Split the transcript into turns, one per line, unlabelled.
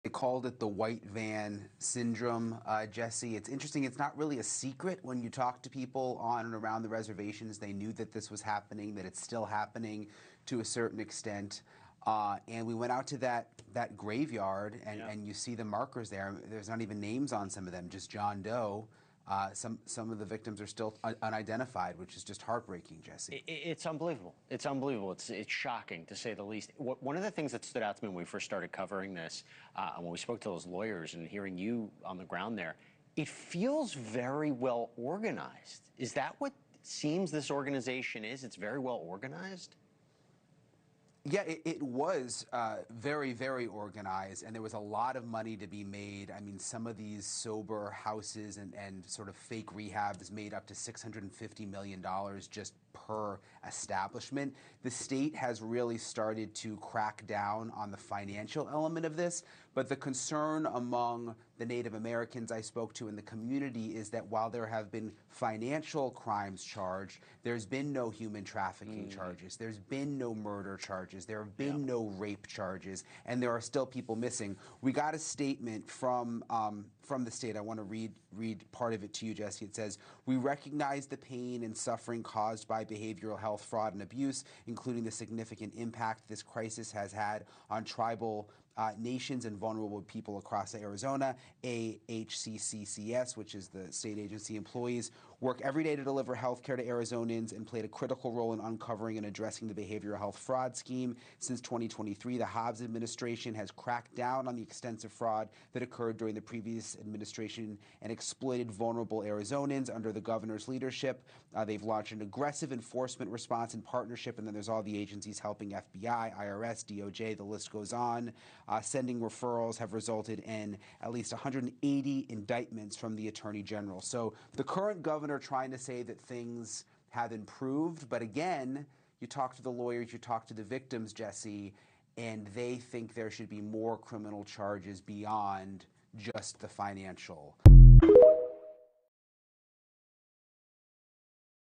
They called it the white van syndrome, Jesse. It's interesting. It's not really a secret when you talk to people on and around the reservations. They knew that this was happening, that it's still happening to a certain extent. And we went out to that graveyard, and you see the markers there. There's not even names on some of them, just John Doe. Some of the victims are still unidentified, which is just heartbreaking, Jesse.
It's unbelievable. It's unbelievable. It's shocking, to say the least. One of the things that stood out to me when we first started covering this, when we spoke to those lawyers and hearing you on the ground there, it feels very well organized. Is that what it seems this organization is? It's very well organized?
Yeah, it was very, very organized, and there was a lot of money to be made. I mean, some of these sober houses and sort of fake rehabs made up to $650 million just per establishment. The state has really started to crack down on the financial element of this, but the concern among the Native Americans I spoke to in the community is that while there have been financial crimes charged, there's been no human trafficking charges, there's been no murder charges, there have been no rape charges, and there are still people missing. We got a statement from the state. I want to read part of it to you, Jesse. It says, "We recognize the pain and suffering caused by behavioral health fraud and abuse, including the significant impact this crisis has had on tribal nations and vulnerable people across Arizona. AHCCCS, which is the state agency employees, work every day to deliver health care to Arizonans and played a critical role in uncovering and addressing the behavioral health fraud scheme. Since 2023, the Hobbs administration has cracked down on the extensive fraud that occurred during the previous administration and exploited vulnerable Arizonans under the governor's leadership. They've launched an aggressive enforcement response in partnership, and then there's all the agencies helping: FBI, IRS, DOJ, the list goes on. Sending referrals have resulted in at least 180 indictments from the Attorney General." So the current governor trying to say that things have improved, but again, you talk to the lawyers, you talk to the victims, Jesse, and they think there should be more criminal charges beyond just the financial.